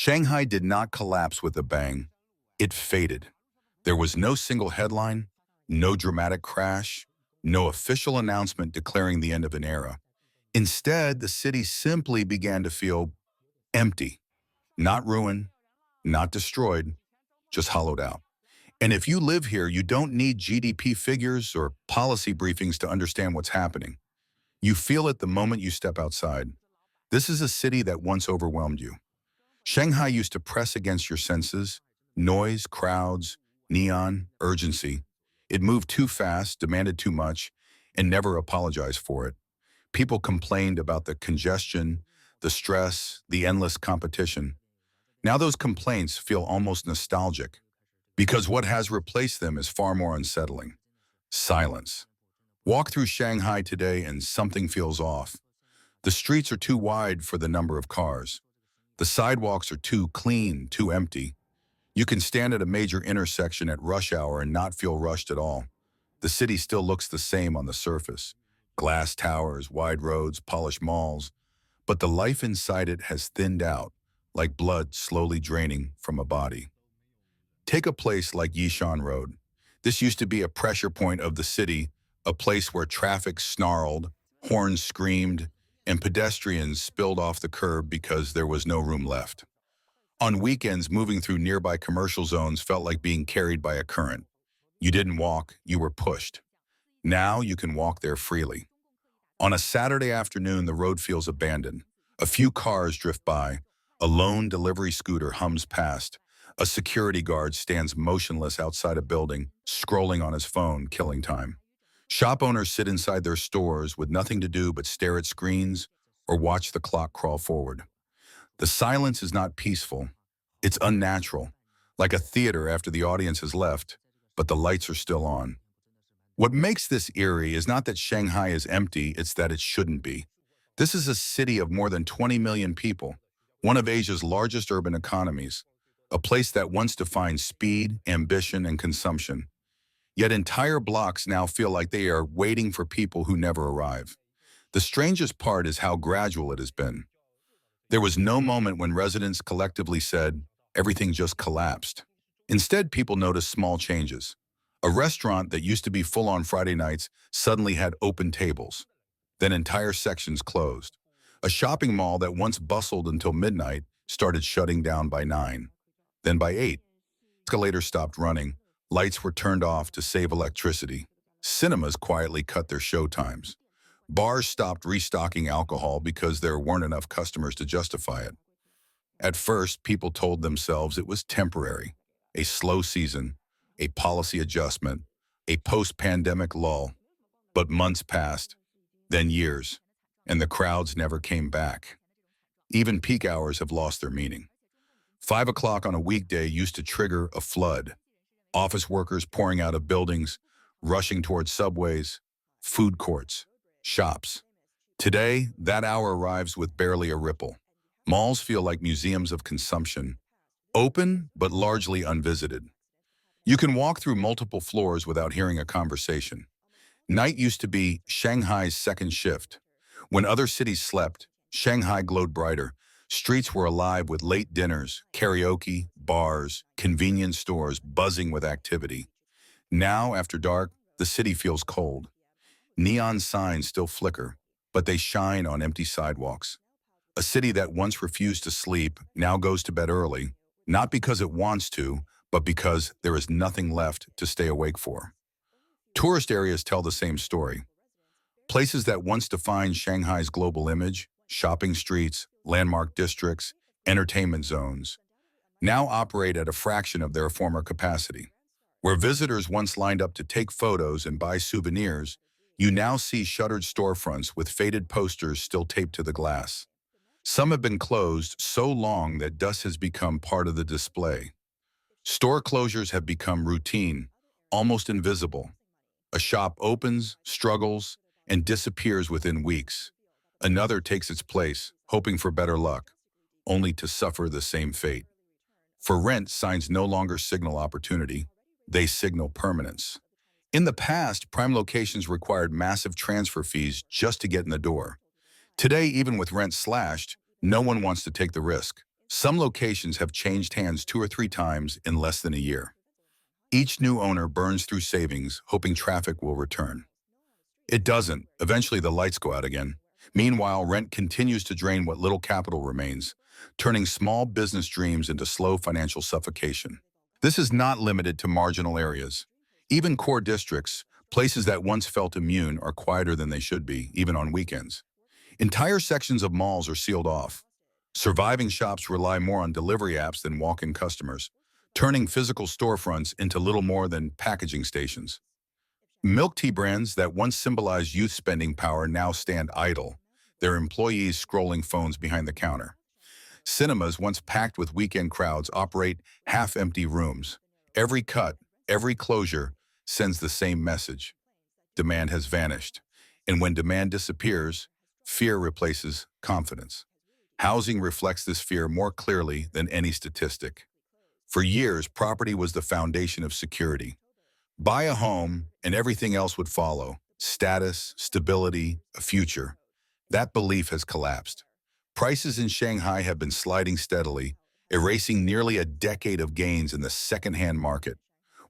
Shanghai did not collapse with a bang. It faded. There was no single headline, no dramatic crash, no official announcement declaring the end of an era. Instead, the city simply began to feel empty, not ruined, not destroyed, just hollowed out. And if you live here, you don't need GDP figures or policy briefings to understand what's happening. You feel it the moment you step outside. This is a city that once overwhelmed you. Shanghai used to press against your senses: noise, crowds, neon, urgency. It moved too fast, demanded too much, and never apologized for it. People complained about the congestion, the stress, the endless competition. Now those complaints feel almost nostalgic, because what has replaced them is far more unsettling: silence. Walk through Shanghai today and something feels off. The streets are too wide for the number of cars. The sidewalks are too clean, too empty. You can stand at a major intersection at rush hour and not feel rushed at all. The city still looks the same on the surface: glass towers, wide roads, polished malls. But the life inside it has thinned out, like blood slowly draining from a body. Take a place like Yishan Road. This used to be a pressure point of the city, a place where traffic snarled, horns screamed, and pedestrians spilled off the curb because there was no room left. On weekends, moving through nearby commercial zones felt like being carried by a current. You didn't walk, you were pushed. Now you can walk there freely. On a Saturday afternoon, the road feels abandoned. A few cars drift by, a lone delivery scooter hums past, a security guard stands motionless outside a building, scrolling on his phone, killing time. Shop owners sit inside their stores with nothing to do but stare at screens or watch the clock crawl forward. The silence is not peaceful. It's unnatural, like a theater after the audience has left, but the lights are still on. What makes this eerie is not that Shanghai is empty, it's that it shouldn't be. This is a city of more than 20 million people, one of Asia's largest urban economies, a place that once defined speed, ambition, and consumption. Yet entire blocks now feel like they are waiting for people who never arrive. The strangest part is how gradual it has been. There was no moment when residents collectively said, everything just collapsed. Instead, people noticed small changes. A restaurant that used to be full on Friday nights suddenly had open tables. Then entire sections closed. A shopping mall that once bustled until midnight started shutting down by 9. Then by 8, escalators stopped running. Lights were turned off to save electricity. Cinemas quietly cut their show times. Bars stopped restocking alcohol because there weren't enough customers to justify it. At first, people told themselves it was temporary, a slow season, a policy adjustment, a post-pandemic lull. But months passed, then years, and the crowds never came back. Even peak hours have lost their meaning. 5 o'clock on a weekday used to trigger a flood. Office workers pouring out of buildings, rushing towards subways, food courts, shops. Today, that hour arrives with barely a ripple. Malls feel like museums of consumption, open but largely unvisited. You can walk through multiple floors without hearing a conversation. Night used to be Shanghai's second shift. When other cities slept, Shanghai glowed brighter. Streets were alive with late dinners, karaoke, bars, convenience stores buzzing with activity. Now, after dark, the city feels cold. Neon signs still flicker, but they shine on empty sidewalks. A city that once refused to sleep now goes to bed early, not because it wants to, but because there is nothing left to stay awake for. Tourist areas tell the same story. Places that once defined Shanghai's global image, shopping streets, landmark districts, entertainment zones, now operate at a fraction of their former capacity. Where visitors once lined up to take photos and buy souvenirs, you now see shuttered storefronts with faded posters still taped to the glass. Some have been closed so long that dust has become part of the display. Store closures have become routine, almost invisible. A shop opens, struggles, and disappears within weeks. Another takes its place, hoping for better luck, only to suffer the same fate. For rent, signs no longer signal opportunity, they signal permanence. In the past, prime locations required massive transfer fees just to get in the door. Today, even with rent slashed, no one wants to take the risk, Some locations have changed hands 2 or 3 times in less than a year. Each new owner burns through savings, hoping traffic will return. It doesn't. Eventually, the lights go out again. Meanwhile, rent continues to drain what little capital remains, turning small business dreams into slow financial suffocation. This is not limited to marginal areas. Even core districts, places that once felt immune, are quieter than they should be, even on weekends. Entire sections of malls are sealed off. Surviving shops rely more on delivery apps than walk-in customers, turning physical storefronts into little more than packaging stations. Milk tea brands that once symbolized youth spending power now stand idle, their employees scrolling phones behind the counter. Cinemas, once packed with weekend crowds, operate half-empty rooms. Every cut, every closure sends the same message. Demand has vanished. And when demand disappears, fear replaces confidence. Housing reflects this fear more clearly than any statistic. For years, property was the foundation of security. Buy a home and everything else would follow: status, stability, a future. That belief has collapsed. Prices in Shanghai have been sliding steadily, erasing nearly a decade of gains in the second-hand market.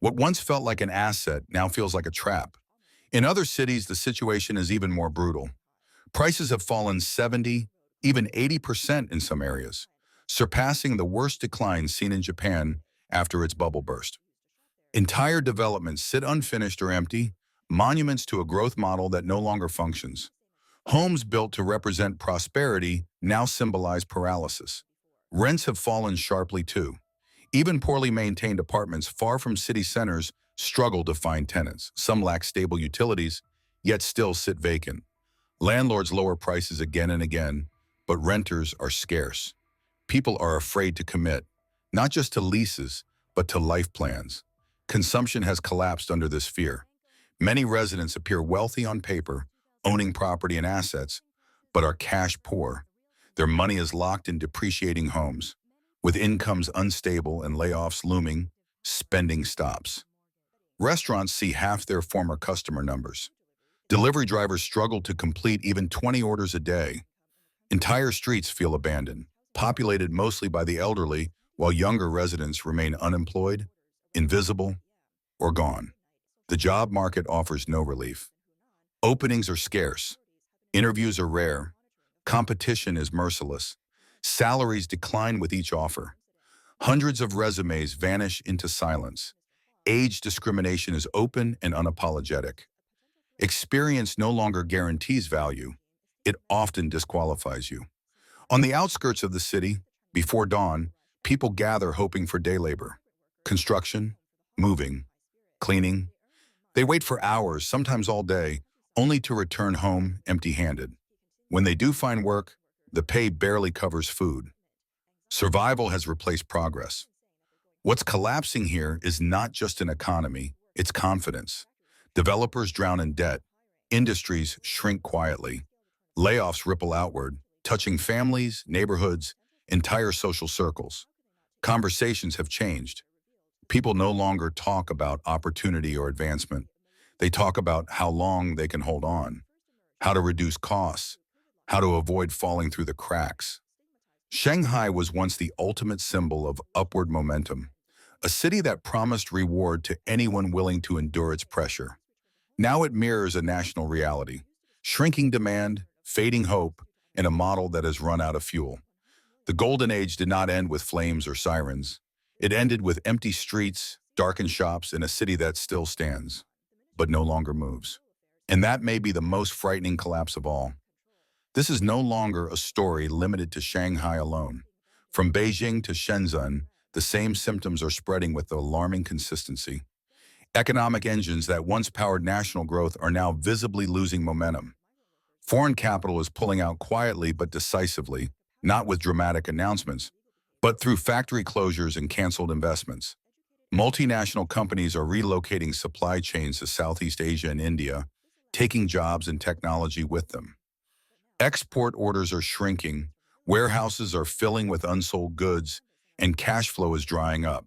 What once felt like an asset now feels like a trap. In other cities, the situation is even more brutal. Prices have fallen 70, even 80% in some areas, surpassing the worst decline seen in Japan after its bubble burst. Entire developments sit unfinished or empty, monuments to a growth model that no longer functions. Homes built to represent prosperity now symbolize paralysis. Rents have fallen sharply too. Even poorly maintained apartments far from city centers struggle to find tenants. Some lack stable utilities, yet still sit vacant. Landlords lower prices again and again, but renters are scarce. People are afraid to commit, not just to leases, but to life plans. Consumption has collapsed under this fear. Many residents appear wealthy on paper, owning property and assets, but are cash poor. Their money is locked in depreciating homes. With incomes unstable and layoffs looming, spending stops. Restaurants see half their former customer numbers. Delivery drivers struggle to complete even 20 orders a day. Entire streets feel abandoned, populated mostly by the elderly, while younger residents remain unemployed, invisible, or gone. The job market offers no relief. Openings are scarce. Interviews are rare. Competition is merciless. Salaries decline with each offer. Hundreds of resumes vanish into silence. Age discrimination is open and unapologetic. Experience no longer guarantees value. It often disqualifies you. On the outskirts of the city, before dawn, people gather hoping for day labor. Construction, moving, cleaning. They wait for hours, sometimes all day, only to return home empty-handed. When they do find work, the pay barely covers food. Survival has replaced progress. What's collapsing here is not just an economy, it's confidence. Developers drown in debt. Industries shrink quietly. Layoffs ripple outward, touching families, neighborhoods, entire social circles. Conversations have changed. People no longer talk about opportunity or advancement. They talk about how long they can hold on, how to reduce costs, how to avoid falling through the cracks. Shanghai was once the ultimate symbol of upward momentum, a city that promised reward to anyone willing to endure its pressure. Now it mirrors a national reality: shrinking demand, fading hope, and a model that has run out of fuel. The golden age did not end with flames or sirens. It ended with empty streets, darkened shops, and a city that still stands, but no longer moves. And that may be the most frightening collapse of all. This is no longer a story limited to Shanghai alone. From Beijing to Shenzhen, the same symptoms are spreading with alarming consistency. Economic engines that once powered national growth are now visibly losing momentum. Foreign capital is pulling out quietly but decisively, not with dramatic announcements, but through factory closures and canceled investments. Multinational companies are relocating supply chains to Southeast Asia and India, taking jobs and technology with them. Export orders are shrinking, warehouses are filling with unsold goods, and cash flow is drying up.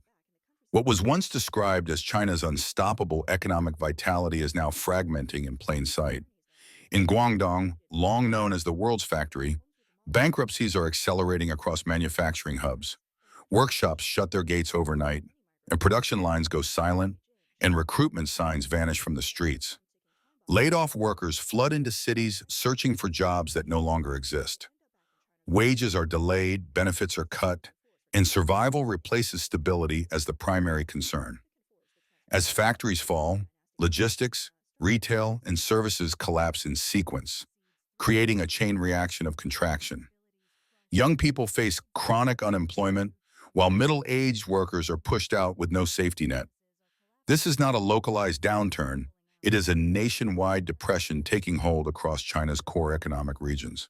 What was once described as China's unstoppable economic vitality is now fragmenting in plain sight. In Guangdong, long known as the world's factory, Bankruptcies are accelerating across manufacturing hubs. Workshops shut their gates overnight, and production lines go silent, and recruitment signs vanish from the streets. Laid-off workers flood into cities searching for jobs that no longer exist. Wages are delayed, benefits are cut, and survival replaces stability as the primary concern. As factories fall, logistics, retail, and services collapse in sequence, creating a chain reaction of contraction. Young people face chronic unemployment, while middle-aged workers are pushed out with no safety net. This is not a localized downturn. It is a nationwide depression taking hold across China's core economic regions.